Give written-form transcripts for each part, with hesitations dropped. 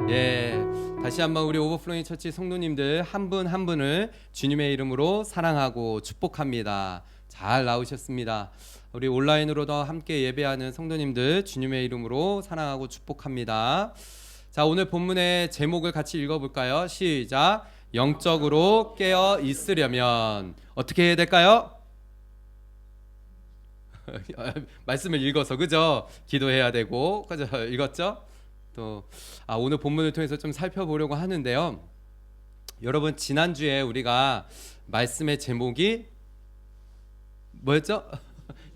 예, 다시 한번 우리 오버플로잉 처치 성도님들 한 분 한 분을 주님의 이름으로 사랑하고 축복합니다. 잘 나오셨습니다. 우리 온라인으로도 함께 예배하는 성도님들 주님의 이름으로 사랑하고 축복합니다. 자, 오늘 본문의 제목을 같이 읽어볼까요? 시작. 영적으로 깨어 있으려면 어떻게 해야 될까요? 말씀을 읽어서 그죠? 기도해야 되고 그죠? 읽었죠? 또 오늘 본문을 통해서 좀 살펴보려고 하는데요. 여러분 지난주에 우리가 말씀의 제목이 뭐였죠?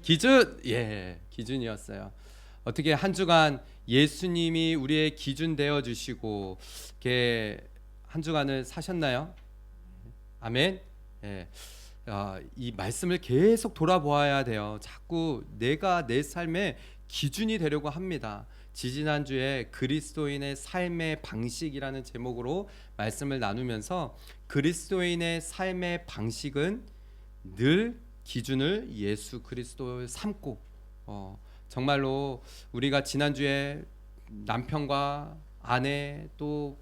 기준. 예, 기준이었어요. 어떻게 한 주간 예수님이 우리의 기준 되어 주시고 이렇게 한 주간을 사셨나요? 아멘. 예. 이 말씀을 계속 돌아보아야 돼요. 자꾸 내가 내 삶의 기준이 되려고 합니다. 지지난주에 그리스도인의 삶의 방식이라는 제목으로 말씀을 나누면서 그리스도인의 삶의 방식은 늘 기준을 예수 그리스도를 삼고 정말로 우리가 지난주에 남편과 아내 또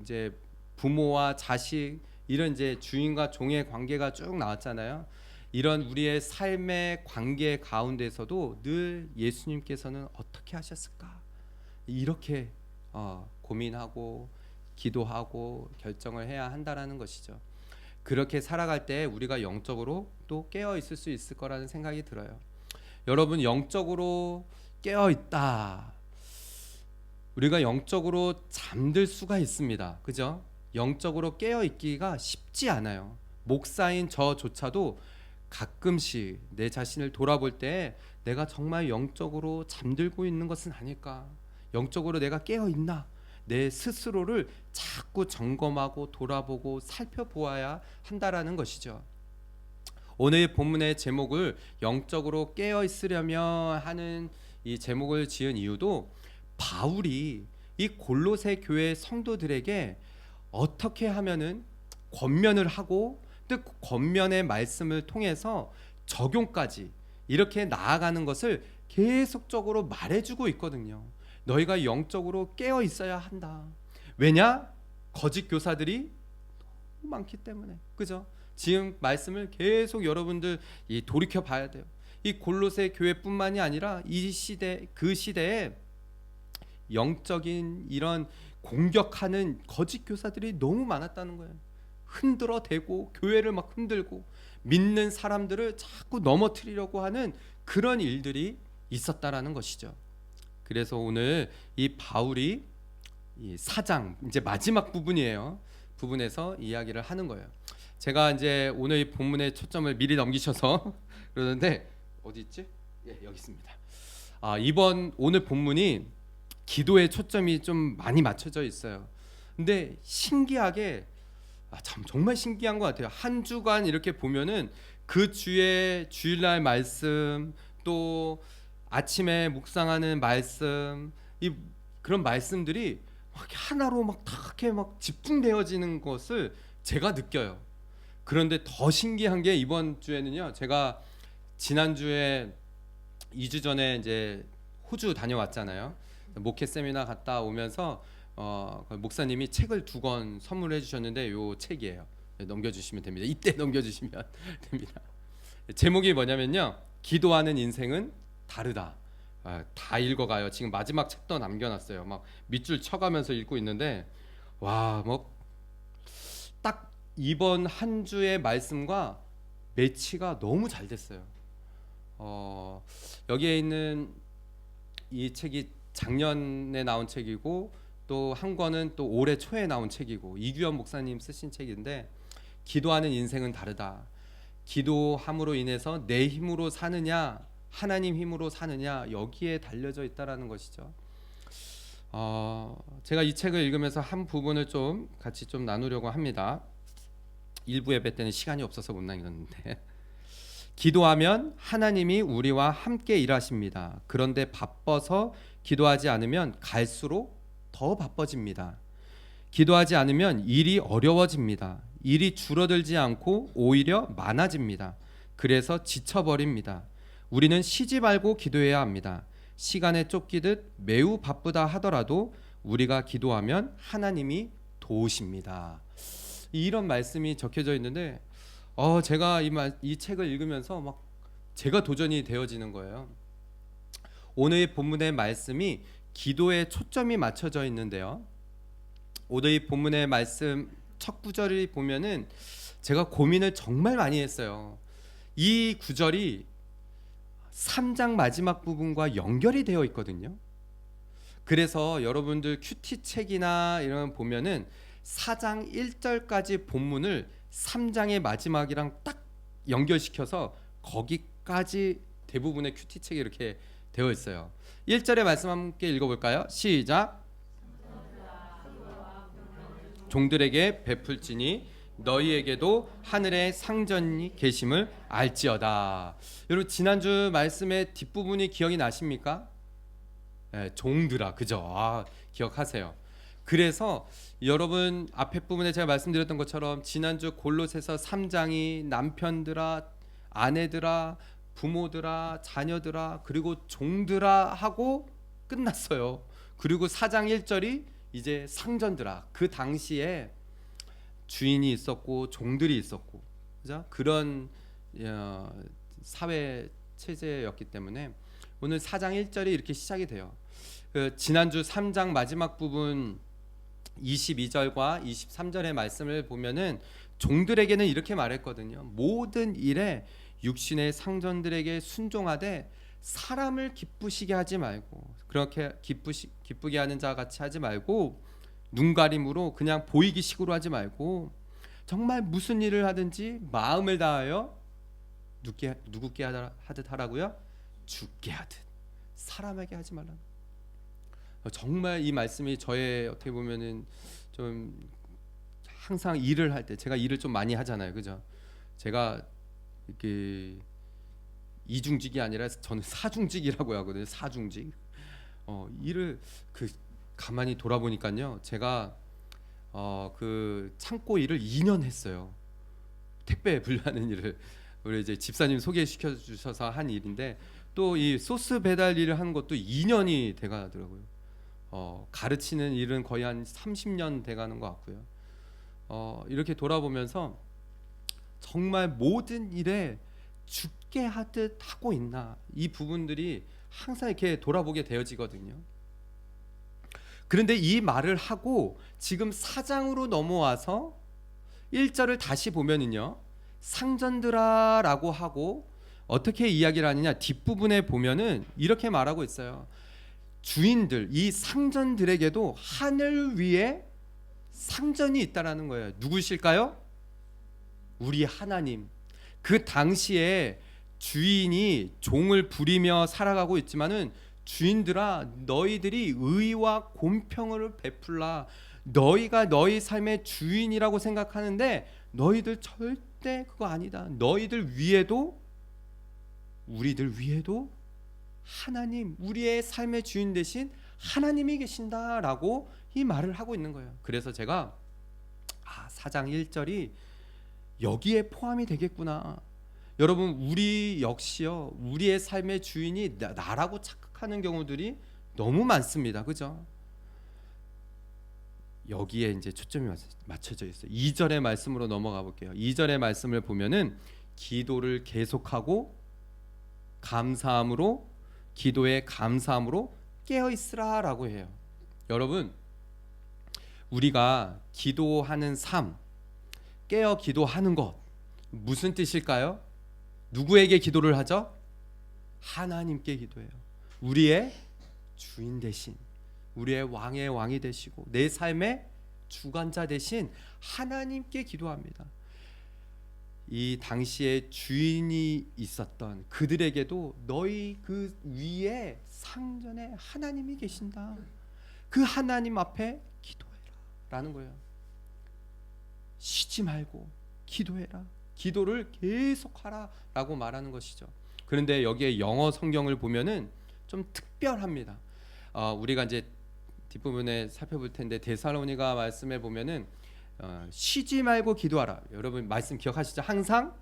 이제 부모와 자식 이런 이제 주인과 종의 관계가 쭉 나왔잖아요. 이런 우리의 삶의 관계 가운데서도 늘 예수님께서는 어떻게 하셨을까? 이렇게 고민하고 기도하고 결정을 해야 한다라는 것이죠. 그렇게 살아갈 때 우리가 영적으로 또 깨어 있을 수 있을 거라는 생각이 들어요. 여러분 영적으로 깨어 있다. 우리가 영적으로 잠들 수가 있습니다. 그죠? 영적으로 깨어 있기가 쉽지 않아요. 목사인 저조차도 가끔씩 내 자신을 돌아볼 때 내가 정말 영적으로 잠들고 있는 것은 아닐까? 영적으로 내가 깨어 있나? 내 스스로를 자꾸 점검하고 돌아보고 살펴보아야 한다라는 것이죠. 오늘 본문의 제목을 영적으로 깨어 있으려면 하는 이 제목을 지은 이유도 바울이 이 골로새 교회 성도들에게 어떻게 하면은 권면을 하고 또 권면의 말씀을 통해서 적용까지 이렇게 나아가는 것을 계속적으로 말해주고 있거든요. 너희가 영적으로 깨어 있어야 한다. 왜냐? 거짓 교사들이 너무 많기 때문에. 그죠? 지금 말씀을 계속 여러분들 돌이켜 봐야 돼요. 이 골로새 교회뿐만이 아니라 이 시대 그 시대에 영적인 이런 공격하는 거짓 교사들이 너무 많았다는 거예요. 흔들어 대고 교회를 막 흔들고 믿는 사람들을 자꾸 넘어뜨리려고 하는 그런 일들이 있었다라는 것이죠. 그래서 오늘 이 바울이 이 4장 이제 마지막 부분에서 이야기를 하는 거예요. 제가 이제 오늘 이 본문의 초점을 미리 넘기셔서 그러는데 어디 있지? 예, 여기 있습니다. 이번 오늘 본문이 기도의 초점이 좀 많이 맞춰져 있어요. 근데 신기하게 참 정말 신기한 것 같아요. 한 주간 이렇게 보면은 그 주의 주일날 말씀 또 아침에 묵상하는 말씀 그런 말씀들이 막 하나로 막 이렇게 막 집중되어지는 것을 제가 느껴요. 그런데 더 신기한 게 이번 주에는요. 제가 지난주에 2주 전에 이제 호주 다녀왔잖아요. 목회 세미나 갔다 오면서 목사님이 책을 2권 선물해 주셨는데 요 책이에요. 넘겨주시면 됩니다. 이때 넘겨주시면 됩니다. 제목이 뭐냐면요. 기도하는 인생은 다르다. 다 읽어가요. 지금 마지막 책도 남겨놨어요. 막 밑줄 쳐가면서 읽고 있는데 와, 뭐 딱 이번 한 주의 말씀과 매치가 너무 잘 됐어요. 여기에 있는 이 책이 작년에 나온 책이고 또 한 권은 또 올해 초에 나온 책이고 이규현 목사님 쓰신 책인데 기도하는 인생은 다르다. 기도함으로 인해서 내 힘으로 사느냐 하나님 힘으로 사느냐 여기에 달려져 있다라는 것이죠. 제가 이 책을 읽으면서 한 부분을 좀 같이 좀 나누려고 합니다. 일부 예배 때는 시간이 없어서 못 나눴는데 기도하면 하나님이 우리와 함께 일하십니다. 그런데 바빠서 기도하지 않으면 갈수록 더 바빠집니다. 기도하지 않으면 일이 어려워집니다. 일이 줄어들지 않고 오히려 많아집니다. 그래서 지쳐버립니다. 우리는 쉬지 말고 기도해야 합니다. 시간에 쫓기듯 매우 바쁘다 하더라도 우리가 기도하면 하나님이 도우십니다. 이런 말씀이 적혀져 있는데 제가 이 책을 읽으면서 막 제가 도전이 되어지는 거예요. 오늘 본문의 말씀이 기도에 초점이 맞춰져 있는데요. 오늘 본문의 말씀 첫 구절을 보면은 제가 고민을 정말 많이 했어요. 이 구절이 3장 마지막 부분과 연결이 되어 있거든요. 그래서 여러분들 큐티 책이나 이런 보면은 4장 1절까지 본문을 3장의 마지막이랑 딱 연결시켜서 거기까지 대부분의 큐티 책이 이렇게 되어 있어요. 1절의 말씀 함께 읽어볼까요? 시작. 종들에게 베풀지니 너희에게도 하늘에 상전이 계심을 알지어다. 여러분 지난주 말씀의 뒷부분이 기억이 나십니까? 네, 종들아, 그죠? 기억하세요. 그래서 여러분 앞에 부분에 제가 말씀드렸던 것처럼 지난주 골로새서 3장이 남편들아, 아내들아, 부모들아, 자녀들아, 그리고 종들아 하고 끝났어요. 그리고 4장 1절이 이제 상전들아. 그 당시에 주인이 있었고 종들이 있었고, 그죠? 그런 사회 체제였기 때문에 오늘 4장 1절이 이렇게 시작이 돼요. 지난주 3장 마지막 부분 22절과 23절의 말씀을 보면은 종들에게는 이렇게 말했거든요. 모든 일에 육신의 상전들에게 순종하되 사람을 기쁘시게 하지 말고, 그렇게 기쁘게 하는 자 같이 하지 말고, 눈가림으로 그냥 보이기 식으로 하지 말고, 정말 무슨 일을 하든지 마음을 다하여 누구께 하듯 하라고요? 주께 하듯. 사람에게 하지 말라. 정말 이 말씀이 저의 어떻게 보면은 좀 항상 일을 할 때, 제가 일을 좀 많이 하잖아요, 그죠? 제가 이렇게 이중직이 아니라 저는 사중직이라고 하거든요. 사중직. 일을 가만히 돌아보니까요, 제가 그 창고 일을 2년 했어요. 택배 분류하는 일을 우리 이제 집사님 소개시켜 주셔서 한 일인데, 또 이 소스 배달 일을 한 것도 2년이 돼가더라고요. 가르치는 일은 거의 한 30년 돼가는 것 같고요. 이렇게 돌아보면서 정말 모든 일에 죽게 하듯 하고 있나, 이 부분들이 항상 이렇게 돌아보게 되어지거든요. 그런데 이 말을 하고 지금 4장으로 넘어와서 1절을 다시 보면은요, 상전들아 라고 하고 어떻게 이야기를 하느냐, 뒷부분에 보면은 이렇게 말하고 있어요. 주인들, 이 상전들에게도 하늘 위에 상전이 있다라는 거예요. 누구실까요? 우리 하나님. 그 당시에 주인이 종을 부리며 살아가고 있지만은, 주인들아 너희들이 의와 공평을 베풀라. 너희가 너희 삶의 주인이라고 생각하는데 너희들 절대 그거 아니다. 너희들 위에도, 우리들 위에도 하나님, 우리의 삶의 주인 대신 하나님이 계신다라고 이 말을 하고 있는 거예요. 그래서 제가 4장 1절이 여기에 포함이 되겠구나. 여러분, 우리 역시요, 우리의 삶의 주인이 나라고 착각하는 경우들이 너무 많습니다. 그죠? 여기에 이제 초점이 맞춰져 있어요. 2절의 말씀으로 넘어가 볼게요. 2절의 말씀을 보면은 기도를 계속하고 감사함으로, 기도에 감사함으로 깨어 있으라라고 해요. 여러분, 우리가 기도하는 삶, 깨어 기도하는 것, 무슨 뜻일까요? 누구에게 기도를 하죠? 하나님께 기도해요. 우리의 주인 대신, 우리의 왕의 왕이 되시고 내 삶의 주관자 대신 하나님께 기도합니다. 이 당시에 주인이 있었던 그들에게도 너희 그 위에 상전에 하나님이 계신다. 그 하나님 앞에 기도해라 라는 거예요. 쉬지 말고 기도해라. 기도를 계속하라 라고 말하는 것이죠. 그런데 여기에 영어 성경을 보면은 좀 특별합니다. 우리가 이제 뒷부분에 살펴볼 텐데, 데살로니가 말씀에 보면은 쉬지 말고 기도하라. 여러분 말씀 기억하시죠? 항상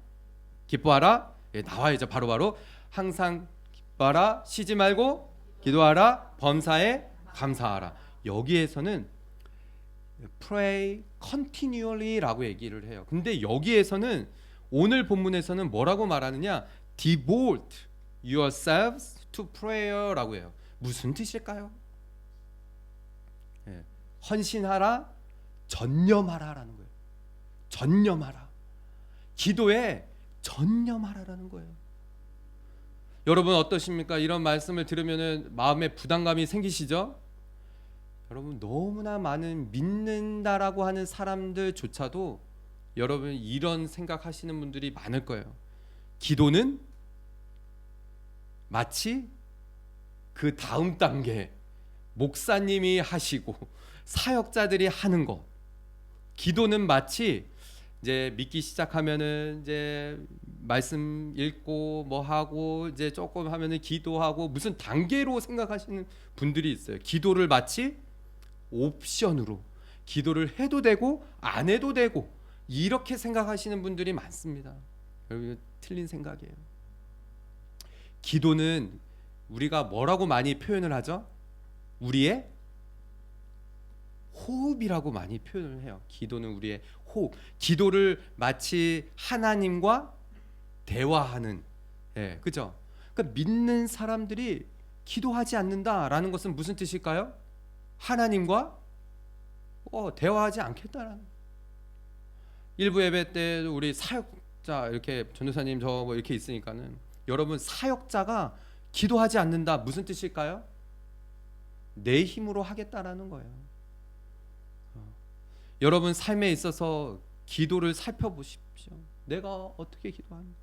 기뻐하라. 나와야죠. 바로바로 항상 기뻐하라, 쉬지 말고 기도하라. 범사에 감사하라. 여기에서는 pray continually라고 얘기를 해요. 근데 여기에서는 오늘 본문에서는 뭐라고 말하느냐? devote yourselves to prayer라고 해요. 무슨 뜻일까요? 헌신하라, 전념하라라는 거예요. 전념하라. 기도에 전념하라라는 거예요. 여러분 어떠십니까? 이런 말씀을 들으면은 마음에 부담감이 생기시죠? 여러분 너무나 많은 믿는다라고 하는 사람들조차도 여러분 이런 생각하시는 분들이 많을 거예요. 기도는 마치 그 다음 단계 목사님이 하시고 사역자들이 하는 것. 기도는 마치 이제 믿기 시작하면은 이제 말씀 읽고 뭐 하고 이제 조금 하면은 기도하고 무슨 단계로 생각하시는 분들이 있어요. 기도를 마치 옵션으로 기도를 해도 되고 안 해도 되고 이렇게 생각하시는 분들이 많습니다. 여러분 틀린 생각이에요. 기도는 우리가 뭐라고 많이 표현을 하죠? 우리의 호흡이라고 많이 표현을 해요. 기도는 우리의 호흡. 기도를 마치 하나님과 대화하는, 그죠? 그러니까 믿는 사람들이 기도하지 않는다라는 것은 무슨 뜻일까요? 하나님과 대화하지 않겠다라는. 일부 예배 때 우리 사역자 이렇게 전도사님 저 뭐 이렇게 있으니까는 여러분 사역자가 기도하지 않는다 무슨 뜻일까요? 내 힘으로 하겠다라는 거예요. 여러분 삶에 있어서 기도를 살펴보십시오. 내가 어떻게 기도하는가?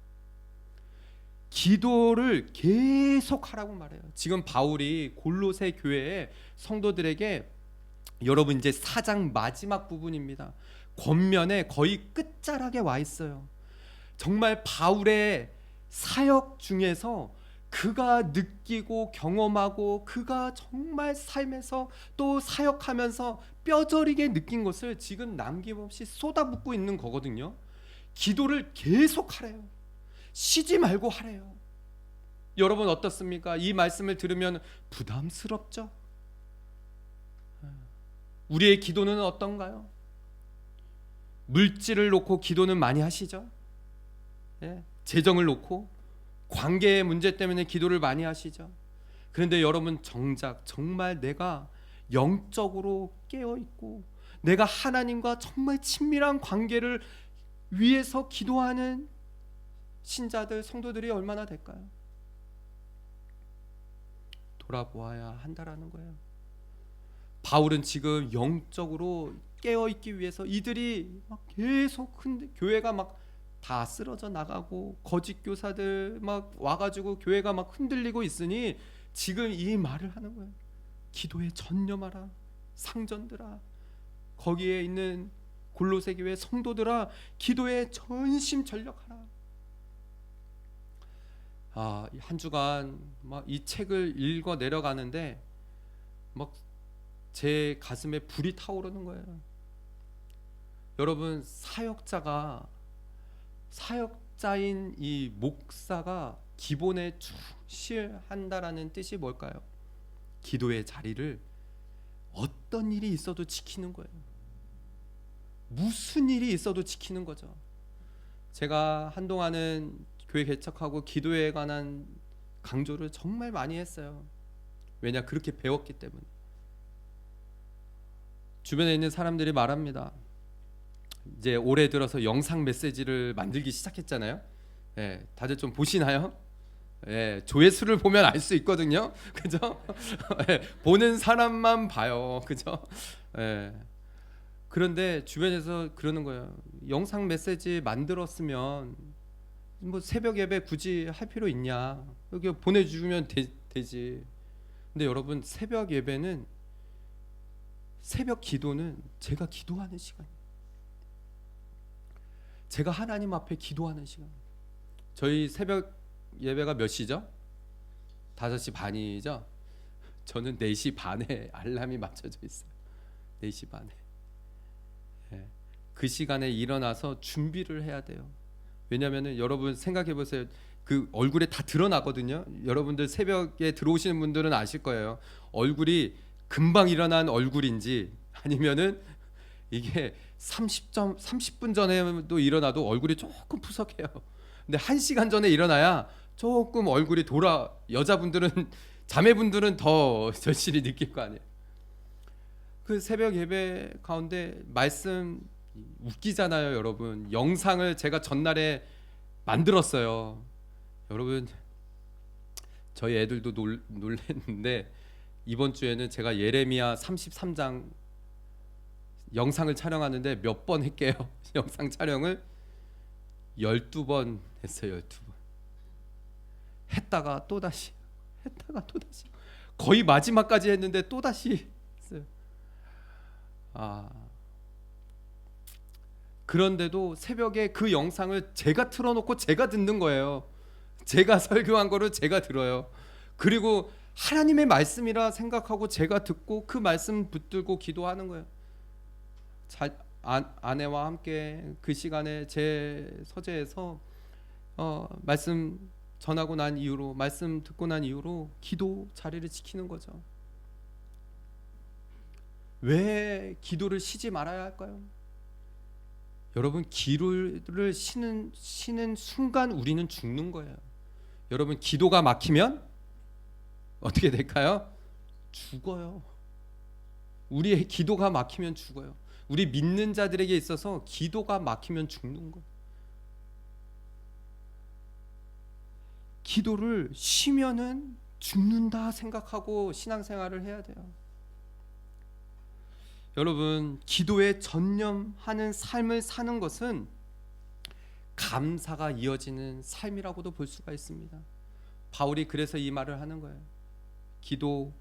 기도를 계속 하라고 말해요. 지금 바울이 골로새 교회의 성도들에게 여러분 이제 4장 마지막 부분입니다. 권면에 거의 끝자락에 와 있어요. 정말 바울의 사역 중에서 그가 느끼고 경험하고 그가 정말 삶에서 또 사역하면서 뼈저리게 느낀 것을 지금 남김없이 쏟아붓고 있는 거거든요. 기도를 계속 하래요. 쉬지 말고 하래요. 여러분 어떻습니까? 이 말씀을 들으면 부담스럽죠? 우리의 기도는 어떤가요? 물질을 놓고 기도는 많이 하시죠? 재정을 놓고 관계의 문제 때문에 기도를 많이 하시죠. 그런데 여러분 정작 정말 내가 영적으로 깨어있고 내가 하나님과 정말 친밀한 관계를 위해서 기도하는 신자들, 성도들이 얼마나 될까요? 돌아보아야 한다라는 거예요. 바울은 지금 영적으로 깨어있기 위해서 이들이 막 계속 교회가 막 다 쓰러져 나가고 거짓 교사들 막 와가지고 교회가 막 흔들리고 있으니 지금 이 말을 하는 거예요. 기도에 전념하라. 상전들아, 거기에 있는 골로새 교회 성도들아, 기도에 전심전력하라. 한 주간 막 이 책을 읽어 내려가는데 막 제 가슴에 불이 타오르는 거예요. 여러분 사역자인 이 목사가 기본에 충실한다라는 뜻이 뭘까요? 기도의 자리를 어떤 일이 있어도 지키는 거예요. 무슨 일이 있어도 지키는 거죠. 제가 한동안은 교회 개척하고 기도에 관한 강조를 정말 많이 했어요. 왜냐? 그렇게 배웠기 때문에. 주변에 있는 사람들이 말합니다. 이제 올해 들어서 영상 메시지를 만들기 시작했잖아요. 다들 좀 보시나요? 조회수를 보면 알 수 있거든요. 그죠? 보는 사람만 봐요. 그죠? 그런데 주변에서 그러는 거예요. 영상 메시지 만들었으면 뭐 새벽 예배 굳이 할 필요 있냐? 여기 보내주면 되지. 근데 여러분 새벽 예배는 새벽 기도는 제가 기도하는 시간이에요. 제가 하나님 앞에 기도하는 시간. 저희 새벽 예배가 몇 시죠? 5시 반이죠? 저는 4시 반에 알람이 맞춰져 있어요. 4시 반에. 그 시간에 일어나서 준비를 해야 돼요. 왜냐하면 여러분 생각해 보세요. 그 얼굴에 다 드러나거든요. 여러분들 새벽에 들어오시는 분들은 아실 거예요. 얼굴이 금방 일어난 얼굴인지 아니면은 이게 30분 전에도 일어나도 얼굴이 조금 푸석해요. 근데 1시간 전에 일어나야 조금 얼굴이 돌아. 여자분들은 자매분들은 더 절실히 느낄 거 아니에요. 그 새벽 예배 가운데 말씀 웃기잖아요, 여러분. 영상을 제가 전날에 만들었어요. 여러분, 저희 애들도 놀랬는데 이번 주에는 제가 예레미야 33장 영상을 촬영하는데 몇 번 할게요. 영상 촬영을 12번 했어요. 12번. 했다가 또다시 거의 마지막까지 했는데 또다시 했어요. 그런데도 새벽에 그 영상을 제가 틀어놓고 제가 듣는 거예요. 제가 설교한 거를 제가 들어요. 그리고 하나님의 말씀이라 생각하고 제가 듣고 그 말씀 붙들고 기도하는 거예요. 아내와 함께 그 시간에 제 서재에서 말씀 전하고 난 이후로, 말씀 듣고 난 이후로 기도 자리를 지키는 거죠. 왜 기도를 쉬지 말아야 할까요? 여러분, 기도를 쉬는 순간 우리는 죽는 거예요. 여러분, 기도가 막히면 어떻게 될까요? 죽어요. 우리의 기도가 막히면 죽어요. 우리 믿는 자들에게 있어서 기도가 막히면 죽는 거예요. 기도를 쉬면은 죽는다 생각하고 신앙생활을 해야 돼요. 여러분, 기도에 전념하는 삶을 사는 것은 감사가 이어지는 삶이라고도 볼 수가 있습니다. 바울이 그래서 이 말을 하는 거예요. 기도에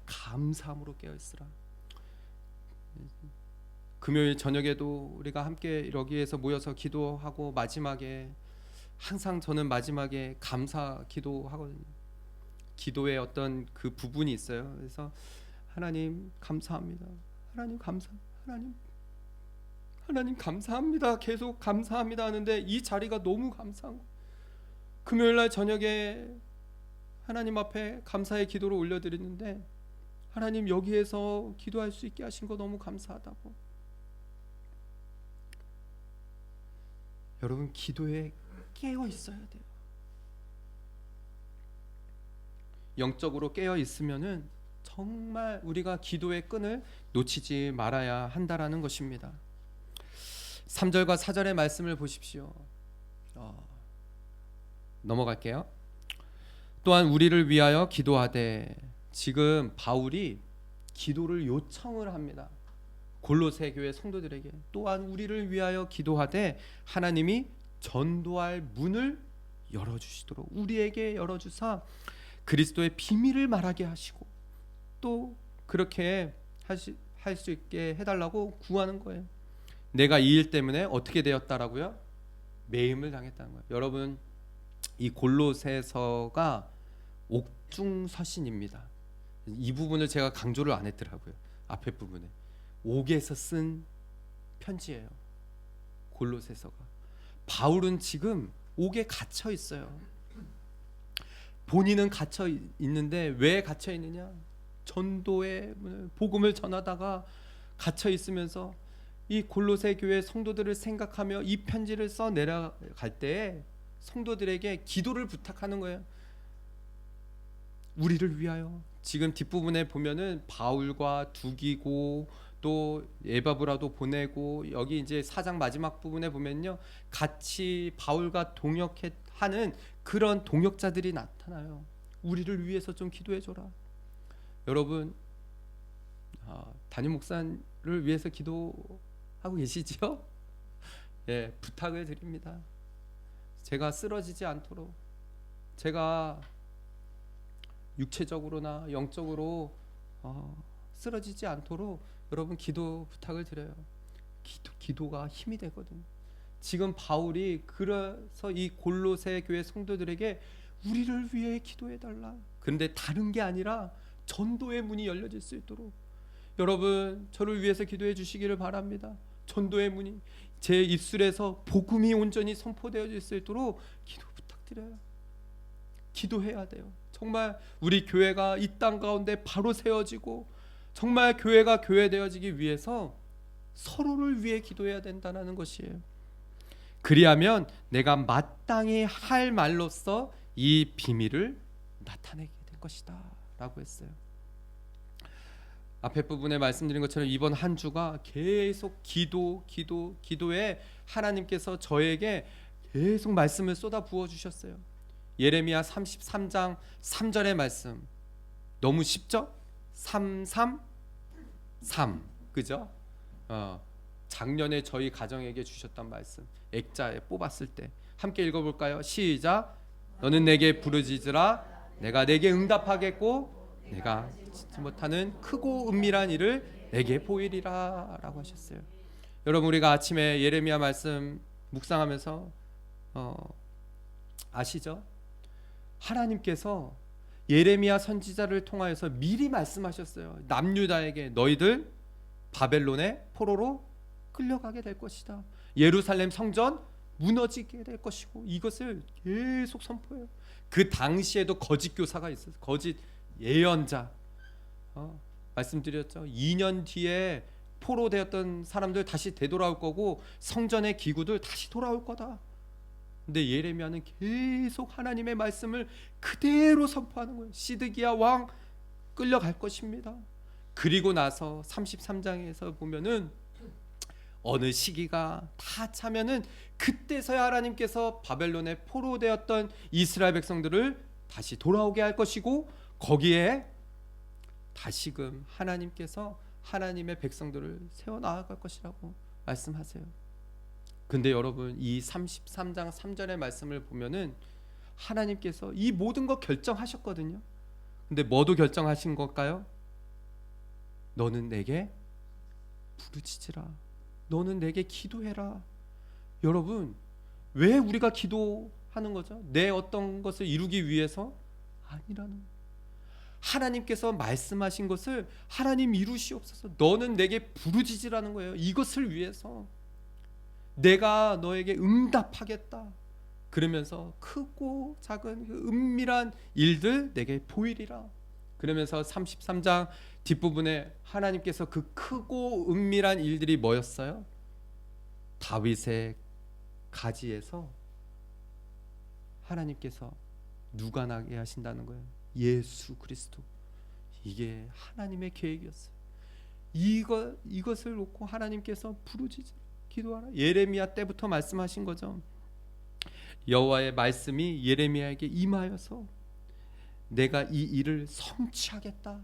감사함으로 깨어있으라. 금요일 저녁에도 우리가 함께 여기에서 모여서 기도하고 마지막에 항상 저는 마지막에 감사 기도하거든요. 기도에 어떤 그 부분이 있어요. 그래서 하나님 감사합니다. 하나님 감사합니다. 계속 감사합니다 하는데 이 자리가 너무 감사한 거예요. 금요일날 저녁에 하나님 앞에 감사의 기도를 올려드리는데 하나님 여기에서 기도할 수 있게 하신 거 너무 감사하다고. 여러분, 기도에 깨어 있어야 돼요. 영적으로 깨어 있으면은 정말 우리가 기도의 끈을 놓치지 말아야 한다라는 것입니다. 3절과 4절의 말씀을 보십시오. 넘어갈게요. 또한 우리를 위하여 기도하되. 지금 바울이 기도를 요청을 합니다. 골로새 교회 성도들에게 또한 우리를 위하여 기도하되 하나님이 전도할 문을 열어주시도록 우리에게 열어주사 그리스도의 비밀을 말하게 하시고 또 그렇게 할 수 있게 해달라고 구하는 거예요. 내가 이 일 때문에 어떻게 되었다라고요? 매임을 당했다는 거예요. 여러분, 이 골로새서가 옥중서신입니다. 이 부분을 제가 강조를 안 했더라고요. 앞에 부분에 옥에서 쓴 편지예요. 골로새서가. 바울은 지금 옥에 갇혀 있어요. 본인은 갇혀 있는데 왜 갇혀 있느냐? 전도의 복음을 전하다가 갇혀 있으면서 이 골로새 교회 성도들을 생각하며 이 편지를 써 내려갈 때 성도들에게 기도를 부탁하는 거예요. 우리를 위하여. 지금 뒷부분에 보면은 바울과 두기고 또 에바브라도 보내고 여기 이제 4장 마지막 부분에 보면요 같이 바울과 동역하는 그런 동역자들이 나타나요. 우리를 위해서 좀 기도해줘라. 여러분, 담임 목사를 위해서 기도하고 계시죠? 예, 부탁을 드립니다. 제가 쓰러지지 않도록, 제가 육체적으로나 영적으로 쓰러지지 않도록 여러분 기도 부탁을 드려요. 기도가 힘이 되거든요. 지금 바울이 그래서 이 골로새 교회 성도들에게 우리를 위해 기도해달라. 그런데 다른 게 아니라 전도의 문이 열려질 수 있도록 여러분 저를 위해서 기도해 주시기를 바랍니다. 전도의 문이 제 입술에서 복음이 온전히 선포되어질 수 있도록 기도 부탁. 부탁드려요. 기도해야 돼요. 정말 우리 교회가 이 땅 가운데 바로 세워지고 정말 교회가 교회되어지기 위해서 서로를 위해 기도해야 된다는 것이에요. 그리하면 내가 마땅히 할 말로써 이 비밀을 나타내게 될 것이다 라고 했어요. 앞에 부분에 말씀드린 것처럼 이번 한 주가 계속 기도에 하나님께서 저에게 계속 말씀을 쏟아 부어 주셨어요. 예레미야 33장 3절의 말씀 너무 쉽죠? 333 그죠? 작년에 저희 가정에게 주셨던 말씀 액자에 뽑았을 때 함께 읽어볼까요? 시작. 너는 내게 부르짖으라 내가 내게 응답하겠고 내가 짓지 못하는 크고 은밀한 일을 내게 보이리라 라고 하셨어요. 여러분 우리가 아침에 예레미야 말씀 묵상하면서 아시죠? 하나님께서 예레미야 선지자를 통하여서 미리 말씀하셨어요. 남유다에게 너희들 바벨론의 포로로 끌려가게 될 것이다. 예루살렘 성전 무너지게 될 것이고 이것을 계속 선포해요. 그 당시에도 거짓 교사가 있었어요. 거짓 예언자. 말씀드렸죠. 2년 뒤에 포로되었던 사람들 다시 되돌아올 거고 성전의 기구들 다시 돌아올 거다. 근데 예레미야는 계속 하나님의 말씀을 그대로 선포하는 거예요. 시드기야 왕 끌려갈 것입니다. 그리고 나서 33장에서 보면은 어느 시기가 다 차면은 그때서야 하나님께서 바벨론에 포로되었던 이스라엘 백성들을 다시 돌아오게 할 것이고 거기에 다시금 하나님께서 하나님의 백성들을 세워 나아갈 것이라고 말씀하세요. 근데 여러분 이 33장 3절의 말씀을 보면은 하나님께서 이 모든 거 결정하셨거든요. 근데 뭐도 결정하신 걸까요? 너는 내게 부르짖으라. 너는 내게 기도해라. 여러분 왜 우리가 기도하는 거죠? 내 어떤 것을 이루기 위해서? 아니라는 거예요. 하나님께서 말씀하신 것을 하나님 이루시옵소서. 너는 내게 부르짖으라는 거예요. 이것을 위해서 내가 너에게 응답하겠다. 그러면서 크고 작은 그 은밀한 일들 내게 보이리라. 그러면서 33장 뒷부분에 하나님께서 그 크고 은밀한 일들이 뭐였어요? 다윗의 가지에서 하나님께서 누가 나게 하신다는 거예요. 예수 그리스도. 이게 하나님의 계획이었어요. 이것을 놓고 하나님께서 부르짖으라 기도하라. 예레미야 때부터 말씀하신 거죠. 여호와의 말씀이 예레미야에게 임하여서 내가 이 일을 성취하겠다.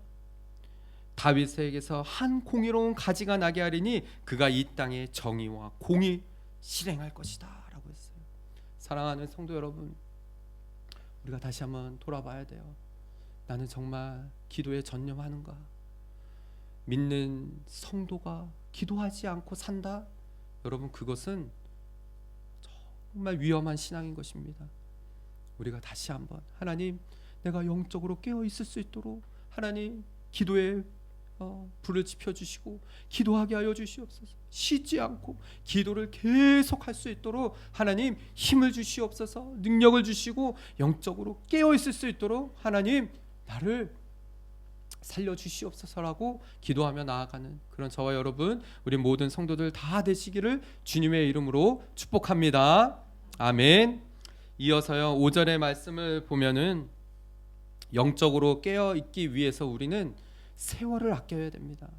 다윗에게서 한 공의로운 가지가 나게 하리니 그가 이 땅에 정의와 공의 실행할 것이다 라고 했어요. 사랑하는 성도 여러분, 우리가 다시 한번 돌아봐야 돼요. 나는 정말 기도에 전념하는가? 믿는 성도가 기도하지 않고 산다? 여러분 그것은 정말 위험한 신앙인 것입니다. 우리가 다시 한번 하나님 내가 영적으로 깨어 있을 수 있도록 하나님 기도에 불을 지펴주시고 기도하게 하여 주시옵소서. 쉬지 않고 기도를 계속할 수 있도록 하나님 힘을 주시옵소서. 능력을 주시고 영적으로 깨어 있을 수 있도록 하나님 나를 살려주시옵소서라고 기도하며 나아가는 그런 저와 여러분 우리 모든 성도들 다 되시기를 주님의 이름으로 축복합니다. 아멘. 이어서요 5절의 말씀을 보면은 영적으로 깨어있기 위해서 우리는 세월을 아껴야 됩니다.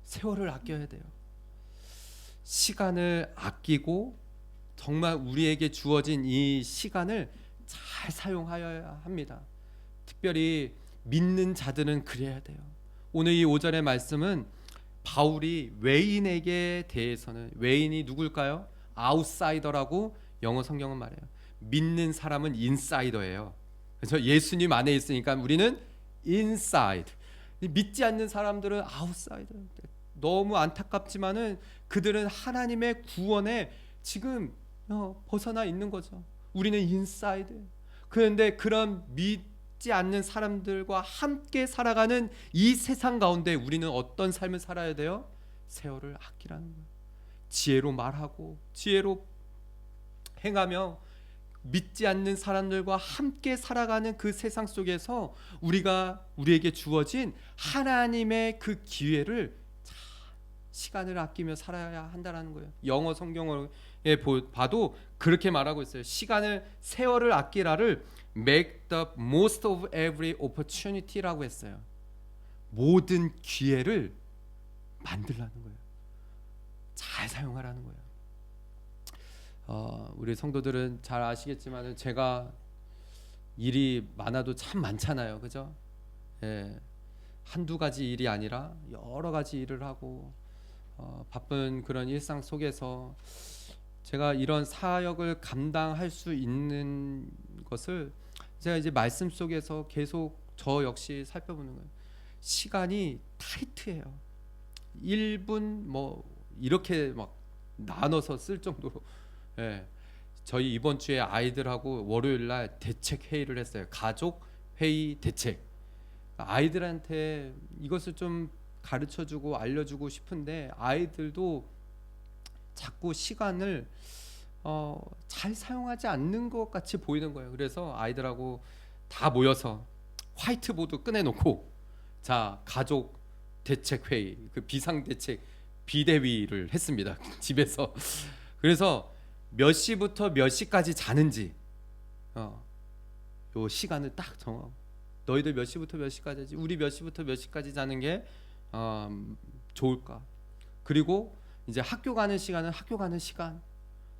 세월을 아껴야 돼요. 시간을 아끼고 정말 우리에게 주어진 이 시간을 잘 사용하여야 합니다. 특별히 믿는 자들은 그래야 돼요. 오늘 이 5절의 말씀은 바울이 외인에게 대해서는 외인이 누굴까요? 아웃사이더라고 영어 성경은 말해요. 믿는 사람은 인사이더예요. 그래서 예수님 안에 있으니까 우리는 인사이드. 믿지 않는 사람들은 아웃사이더. 너무 안타깝지만은 그들은 하나님의 구원에 지금 벗어나 있는 거죠. 우리는 인사이드. 그런데 그런 믿지 않는 사람들과 함께 살아가는 이 세상 가운데 우리는 어떤 삶을 살아야 돼요? 세월을 아끼라는 거예요. 지혜로 말하고 지혜로 행하며 믿지 않는 사람들과 함께 살아가는 그 세상 속에서 우리에게 주어진 하나님의 그 기회를 시간을 아끼며 살아야 한다라는 거예요. 영어 성경에 봐도 그렇게 말하고 있어요. 세월을 아끼라를 make the most of every opportunity라고 했어요. 모든 기회를 만들라는 거예요. 잘 사용하라는 거예요. 우리 성도들은 잘 아시겠지만 제가 일이 많아도 참 많잖아요, 그죠? 예, 한두 가지 일이 아니라 여러 가지 일을 하고 바쁜 그런 일상 속에서 제가 이런 사역을 감당할 수 있는 것을 제가 이제 말씀 속에서 계속 저 역시 살펴보는 거예요. 시간이 타이트해요. 1분 뭐 이렇게 막 나눠서 쓸 정도로. 예, 저희 이번 주에 아이들하고 월요일 날 대책 회의를 했어요. 가족 회의 대책. 아이들한테 이것을 좀 가르쳐주고 알려주고 싶은데 아이들도 자꾸 시간을 잘 사용하지 않는 것 같이 보이는 거예요. 그래서 아이들하고 다 모여서 화이트보드 꺼내놓고 자, 가족 대책 회의, 그 비상 대책 비대위를 했습니다. 집에서. 그래서 몇 시부터 몇 시까지 자는지 요 시간을 딱 정하고, 너희들 몇 시부터 몇 시까지 자지, 우리 몇 시부터 몇 시까지 자는 게 좋을까. 그리고 이제 학교 가는 시간은 학교 가는 시간,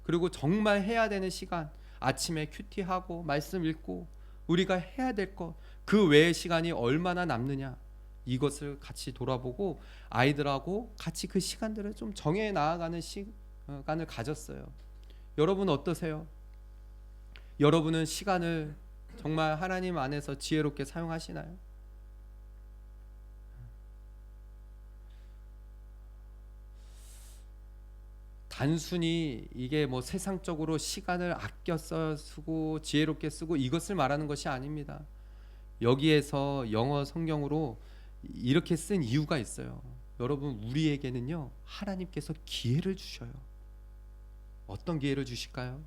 그리고 정말 해야 되는 시간, 아침에 큐티하고 말씀 읽고 우리가 해야 될 것, 그 외의 시간이 얼마나 남느냐, 이것을 같이 돌아보고 아이들하고 같이 그 시간들을 좀 정해 나아가는 시간을 가졌어요. 여러분 어떠세요? 여러분은 시간을 정말 하나님 안에서 지혜롭게 사용하시나요? 단순히 이게 뭐 세상적으로 시간을 아껴 쓰고 지혜롭게 쓰고 이것을 말하는 것이 아닙니다. 여기에서 영어 성경으로 이렇게 쓴 이유가 있어요. 여러분, 우리에게는요 하나님께서 기회를 주셔요. 어떤 기회를 주실까요?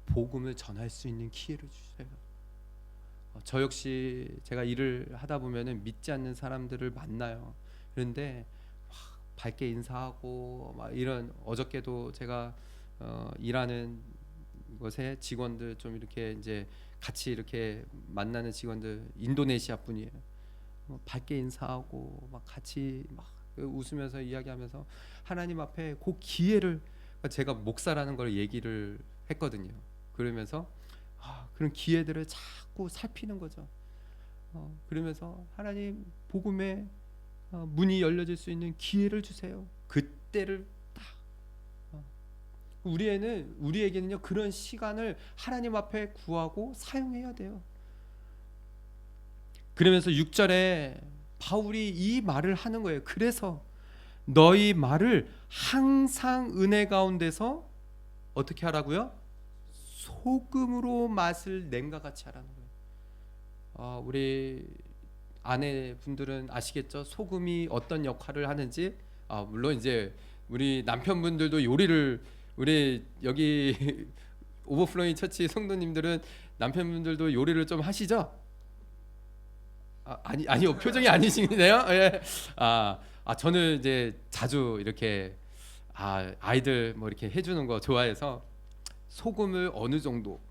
복음을 전할 수 있는 기회를 주세요. 저 역시 제가 일을 하다 보면은 믿지 않는 사람들을 만나요. 그런데 막 밝게 인사하고 막 이런, 어저께도 제가 일하는 곳에 직원들 좀 이렇게 이제 같이 이렇게 만나는 직원들 인도네시아 분이에요. 밝게 인사하고 막 같이 막 웃으면서 이야기하면서 하나님 앞에 그 기회를, 제가 목사라는 걸 얘기를 했거든요. 그러면서 그런 기회들을 자꾸 살피는 거죠. 그러면서 하나님 복음의 문이 열려질 수 있는 기회를 주세요. 그때를 딱 우리에게는요 그런 시간을 하나님 앞에 구하고 사용해야 돼요. 그러면서 6절에 바울이 이 말을 하는 거예요. 그래서 너희 말을 항상 은혜 가운데서 어떻게 하라고요? 소금으로 맛을 냄과 같이 하라는 거예요. 우리 아내분들은 아시겠죠? 소금이 어떤 역할을 하는지. 물론 이제 우리 남편분들도 요리를, 우리 여기 오버플로잉 처치 성도님들은 남편분들도 요리를 좀 하시죠? 아니요, 표정이 아니시네요. 예. 저는 이제 자주 이렇게 아이들 뭐 이렇게 해주는 거 좋아해서 소금을 어느 정도,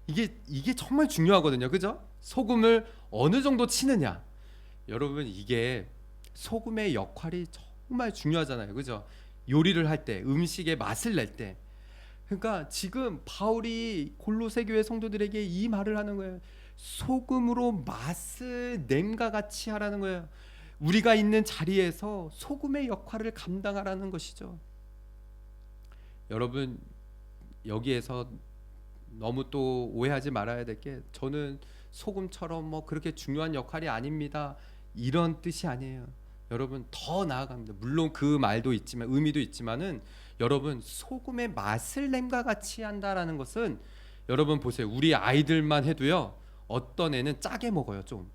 이게 정말 중요하거든요, 그죠? 소금을 어느 정도 치느냐. 여러분, 이게 소금의 역할이 정말 중요하잖아요, 그죠? 요리를 할 때, 음식의 맛을 낼 때. 그러니까 지금 바울이 골로새 교회 성도들에게 이 말을 하는 거예요. 소금으로 맛을 냄과 같이 하라는 거예요. 우리가 있는 자리에서 소금의 역할을 감당하라는 것이죠. 여러분, 여기에서 너무 또 오해하지 말아야 될 게, 저는 소금처럼 뭐 그렇게 중요한 역할이 아닙니다, 이런 뜻이 아니에요. 여러분, 더 나아갑니다. 물론 그 말도 있지만, 의미도 있지만은, 여러분, 소금의 맛을 냄과 같이 한다라는 것은, 여러분 보세요. 우리 아이들만 해도요, 어떤 애는 짜게 먹어요, 좀.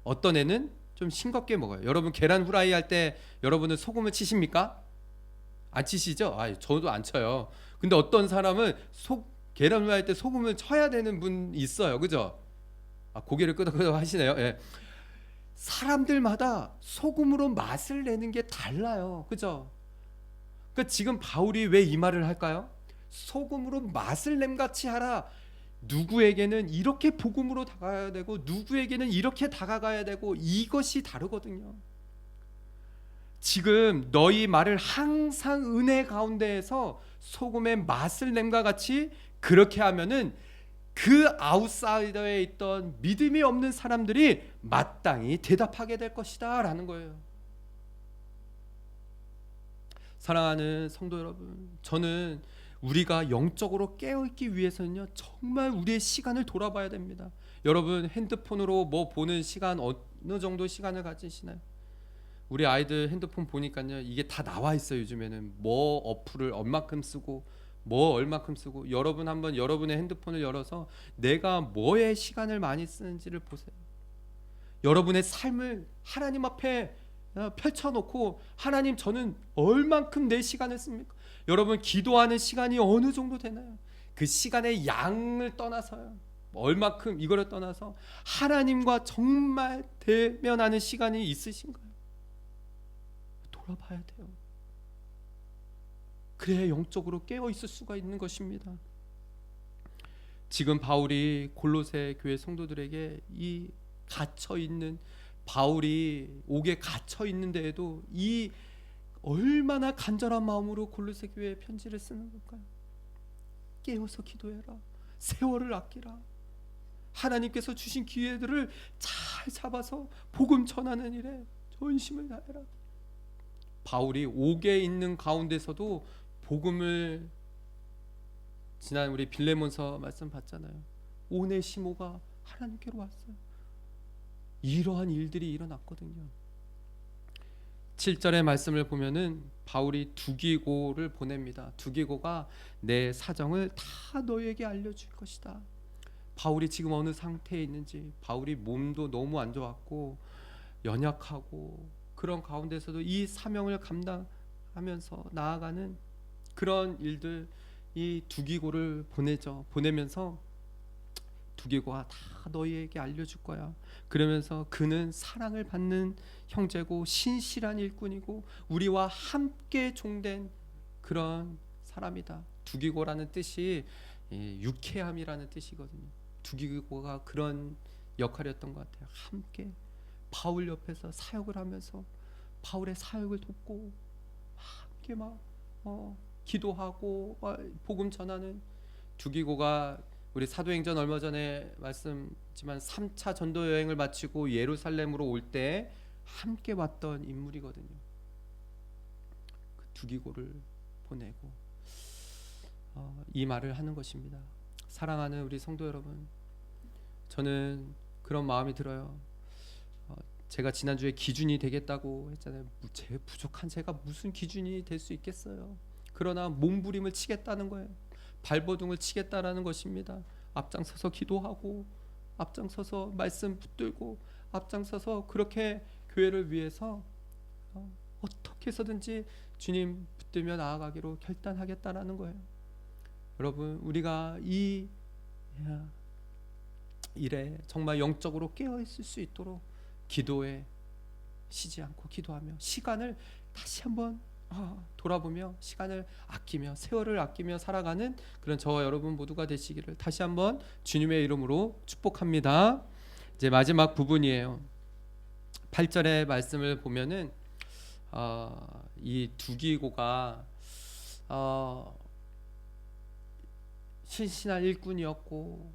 어떤 애는 좀 싱겁게 먹어요. 여러분, 계란 후라이 할 때 여러분은 소금을 치십니까? 안 치시죠? 저도 안 쳐요. 근데 어떤 사람은 계란 후라이 할 때 소금을 쳐야 되는 분 있어요, 그죠? 고개를 끄덕끄덕 하시네요. 예. 사람들마다 소금으로 맛을 내는 게 달라요, 그죠? 그러니까 지금 바울이 왜 이 말을 할까요? 소금으로 맛을 냄같이 하라. 누구에게는 이렇게 복음으로 다가가야 되고 누구에게는 이렇게 다가가야 되고 이것이 다르거든요. 지금 너희 말을 항상 은혜 가운데에서 소금의 맛을 냄과 같이 그렇게 하면은 그 아웃사이더에 있던 믿음이 없는 사람들이 마땅히 대답하게 될 것이다 라는 거예요. 사랑하는 성도 여러분, 저는 우리가 영적으로 깨어있기 위해서는요, 정말 우리의 시간을 돌아봐야 됩니다. 여러분 핸드폰으로 뭐 보는 시간 어느 정도 시간을 가지시나요? 우리 아이들 핸드폰 보니까요, 이게 다 나와 있어요. 요즘에는 뭐 어플을 얼마큼 쓰고 뭐 얼마큼 쓰고. 여러분 한번 여러분의 핸드폰을 열어서 내가 뭐에 시간을 많이 쓰는지를 보세요. 여러분의 삶을 하나님 앞에 펼쳐놓고, 하나님, 저는 얼만큼 내 시간을 씁니까? 여러분 기도하는 시간이 어느 정도 되나요? 그 시간의 양을 떠나서요, 얼마큼 이거를 떠나서 하나님과 정말 대면하는 시간이 있으신가요? 돌아봐야 돼요. 그래야 영적으로 깨어 있을 수가 있는 것입니다. 지금 바울이 골로새 교회 성도들에게 이 갇혀 있는, 바울이 옥에 갇혀 있는 데에도 이 얼마나 간절한 마음으로 골로새 교회에 편지를 쓰는 걸까요? 깨어서 기도해라. 세월을 아끼라. 하나님께서 주신 기회들을 잘 잡아서 복음 전하는 일에 전심을 다해라. 바울이 옥에 있는 가운데서도 복음을, 지난 우리 빌레몬서 말씀 봤잖아요. 오네시모가 하나님께로 왔어요. 이러한 일들이 일어났거든요. 7절의 말씀을 보면은 바울이 두기고를 보냅니다. 두기고가 내 사정을 다 너에게 알려줄 것이다. 바울이 지금 어느 상태에 있는지, 바울이 몸도 너무 안 좋았고 연약하고 그런 가운데서도 이 사명을 감당하면서 나아가는 그런 일들, 이 두기고를 보내면서 두기고가 다 너희에게 알려줄 거야. 그러면서 그는 사랑을 받는 형제고 신실한 일꾼이고 우리와 함께 종된 그런 사람이다. 두기고라는 뜻이 유쾌함이라는 뜻이거든요. 두기고가 그런 역할이었던 것 같아요. 함께 바울 옆에서 사역을 하면서 바울의 사역을 돕고 함께 막 기도하고 복음 전하는 두기고가, 우리 사도행전 얼마 전에 말씀지만 3차 전도 여행을 마치고 예루살렘으로 올 때 함께 왔던 인물이거든요. 그 두기고를 보내고 이 말을 하는 것입니다. 사랑하는 우리 성도 여러분, 저는 그런 마음이 들어요. 제가 지난주에 기준이 되겠다고 했잖아요. 제 부족한 제가 무슨 기준이 될 수 있겠어요. 그러나 몸부림을 치겠다는 거예요. 발버둥을 치겠다라는 것입니다. 앞장서서 기도하고, 앞장서서 말씀 붙들고, 앞장서서 그렇게 교회를 위해서 어떻게 해서든지 주님 붙들며 나아가기로 결단하겠다라는 거예요. 여러분, 우리가 이 일에 정말 영적으로 깨어 있을 수 있도록 기도에 쉬지 않고 기도하며 시간을 다시 한번 돌아보며 시간을 아끼며 세월을 아끼며 살아가는 그런 저와 여러분 모두가 되시기를 다시 한번 주님의 이름으로 축복합니다. 이제 마지막 부분이에요. 8절의 말씀을 보면은 이 두기고가 신실한 일꾼이었고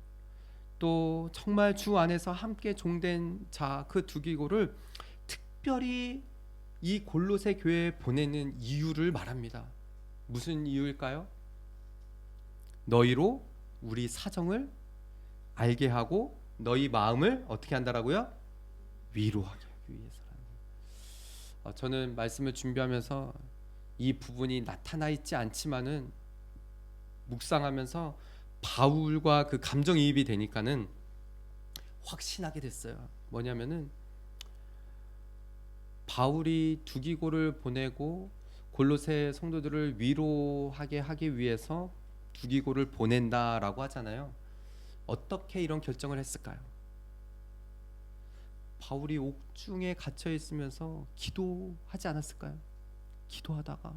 또 정말 주 안에서 함께 종된 자, 그 두기고를 특별히 이 골로새 교회에 보내는 이유를 말합니다. 무슨 이유일까요? 너희로 우리 사정을 알게 하고 너희 마음을 어떻게 한다라고요? 위로하기 위해서라는. 저는 말씀을 준비하면서 이 부분이 나타나 있지 않지만은 묵상하면서 바울과 그 감정이입이 되니까는 확신하게 됐어요. 뭐냐면은 바울이 두기고를 보내고 골로새 성도들을 위로하게 하기 위해서 두기고를 보낸다라고 하잖아요. 어떻게 이런 결정을 했을까요? 바울이 옥중에 갇혀 있으면서 기도하지 않았을까요? 기도하다가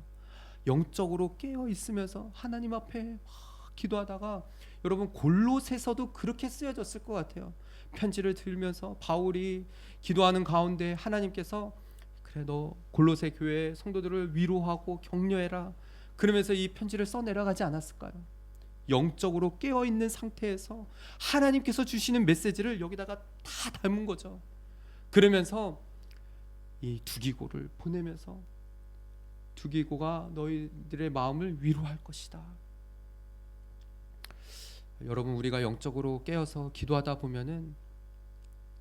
영적으로 깨어 있으면서 하나님 앞에 막 기도하다가, 여러분 골로새서도 그렇게 쓰여졌을 것 같아요. 편지를 들면서 바울이 기도하는 가운데 하나님께서 그래 너 골로새 교회 성도들을 위로하고 격려해라, 그러면서 이 편지를 써 내려가지 않았을까요? 영적으로 깨어 있는 상태에서 하나님께서 주시는 메시지를 여기다가 다 담은 거죠. 그러면서 이 두기고를 보내면서 두기고가 너희들의 마음을 위로할 것이다. 여러분, 우리가 영적으로 깨어서 기도하다 보면은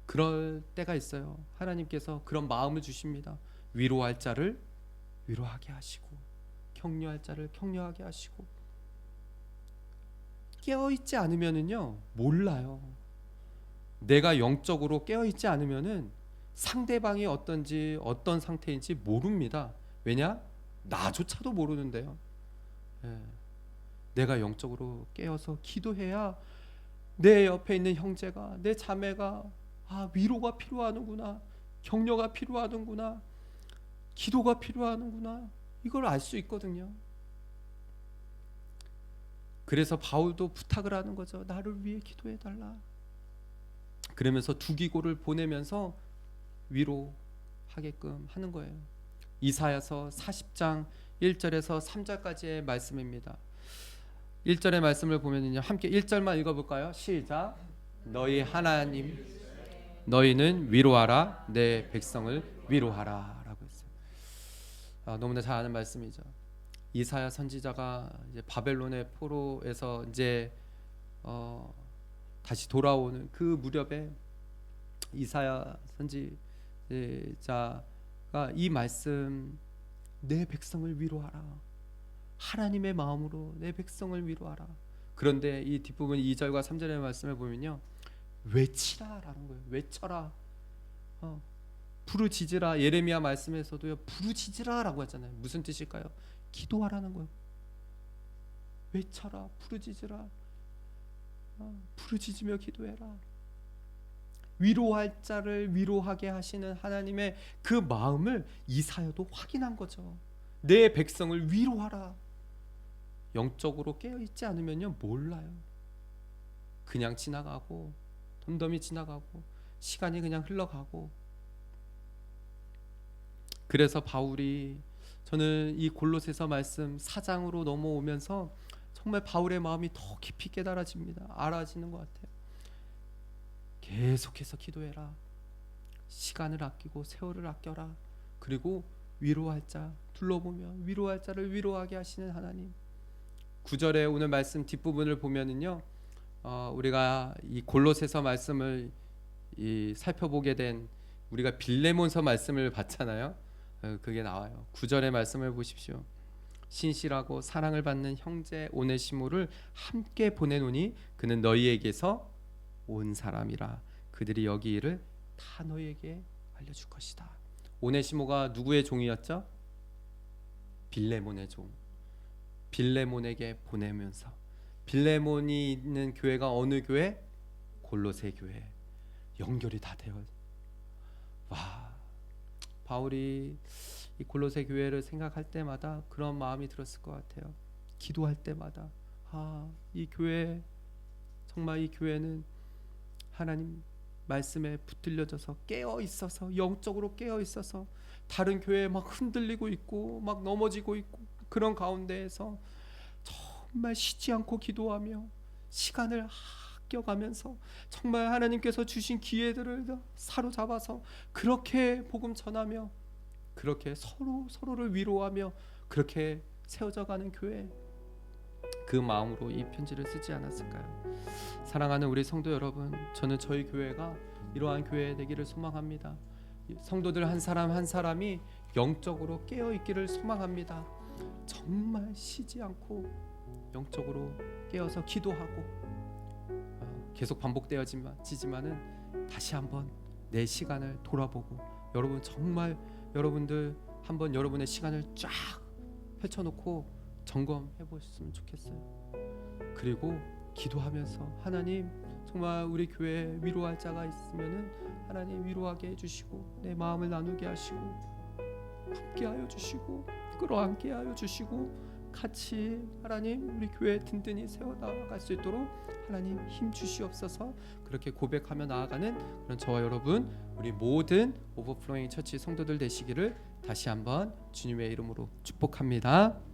그럴 때가 있어요. 하나님께서 그런 마음을 주십니다. 위로할 자를 위로하게 하시고 격려할 자를 격려하게 하시고. 깨어있지 않으면은요 몰라요. 내가 영적으로 깨어있지 않으면은 상대방이 어떤지 어떤 상태인지 모릅니다. 왜냐? 나조차도 모르는데요. 예. 내가 영적으로 깨어서 기도해야 내 옆에 있는 형제가, 내 자매가 위로가 필요하는구나, 격려가 필요하는구나, 기도가 필요하는구나, 이걸 알 수 있거든요. 그래서 바울도 부탁을 하는 거죠. 나를 위해 기도해달라. 그러면서 두기고를 보내면서 위로하게끔 하는 거예요. 이사야서 40장 1절에서 3절까지의 말씀입니다. 1절의 말씀을 보면요, 함께 1절만 읽어볼까요? 시작. 너희 하나님, 너희는 위로하라, 내 백성을 위로하라 라고 했어요. 너무나 잘 아는 말씀이죠. 이사야 선지자가 이제 바벨론의 포로에서 이제 다시 돌아오는 그 무렵에 이사야 선지자가 이 말씀, 내 백성을 위로하라, 하나님의 마음으로 내 백성을 위로하라. 그런데 이 뒷부분 2절과 3절의 말씀을 보면요, 외치라라는 거예요. 외쳐라, 부르짖으라. 예레미야 말씀에서도요, 부르짖으라라고 하잖아요. 무슨 뜻일까요? 기도하라는 거예요. 외쳐라, 부르짖으라, 부르짖으며 기도해라. 위로할 자를 위로하게 하시는 하나님의 그 마음을 이사야도 확인한 거죠. 내 백성을 위로하라. 영적으로 깨어있지 않으면요 몰라요. 그냥 지나가고 덤덤히 지나가고 시간이 그냥 흘러가고. 그래서 바울이, 저는 이 골로새서 말씀 4장으로 넘어오면서 정말 바울의 마음이 더 깊이 깨달아집니다. 알아지는 것 같아요. 계속해서 기도해라. 시간을 아끼고 세월을 아껴라. 그리고 위로할 자 둘러보며 위로할 자를 위로하게 하시는 하나님. 9절에 오늘 말씀 뒷부분을 보면은요, 우리가 이 골로새서 말씀을 살펴보게 된, 우리가 빌레몬서 말씀을 봤잖아요. 그게 나와요. 9절의 말씀을 보십시오. 신실하고 사랑을 받는 형제 오네시모를 함께 보내노니 그는 너희에게서 온 사람이라. 그들이 여기 일을 다 너희에게 알려줄 것이다. 오네시모가 누구의 종이었죠? 빌레몬의 종. 빌레몬에게 보내면서, 빌레몬이 있는 교회가 어느 교회? 골로새 교회. 연결이 다 되어. 와, 바울이 이 골로새 교회를 생각할 때마다 그런 마음이 들었을 것 같아요. 기도할 때마다 이 교회, 정말 이 교회는 하나님 말씀에 붙들려져서 깨어 있어서, 영적으로 깨어 있어서 다른 교회에 막 흔들리고 있고 막 넘어지고 있고, 그런 가운데에서 정말 쉬지 않고 기도하며 시간을 아껴가면서 정말 하나님께서 주신 기회들을 사로잡아서 그렇게 복음 전하며, 그렇게 서로를 위로하며 그렇게 세워져가는 교회, 그 마음으로 이 편지를 쓰지 않았을까요? 사랑하는 우리 성도 여러분, 저는 저희 교회가 이러한 교회 되기를 소망합니다. 성도들 한 사람 한 사람이 영적으로 깨어 있기를 소망합니다. 정말 쉬지 않고 영적으로 깨어서 기도하고, 계속 반복되어지지만은 다시 한번 내 시간을 돌아보고, 여러분 정말 여러분들 한번 여러분의 시간을 쫙 펼쳐놓고 점검해 보셨으면 좋겠어요. 그리고 기도하면서 하나님 정말 우리 교회에 위로할 자가 있으면은 하나님 위로하게 해주시고 내 마음을 나누게 하시고 품게 하여 주시고 끌어안게 하여 주시고 같이 하나님 우리 교회 든든히 세워 나아갈 수 있도록 하나님 힘 주시옵소서. 그렇게 고백하며 나아가는 그런 저와 여러분 우리 모든 오버플로잉 처치 성도들 되시기를 다시 한번 주님의 이름으로 축복합니다.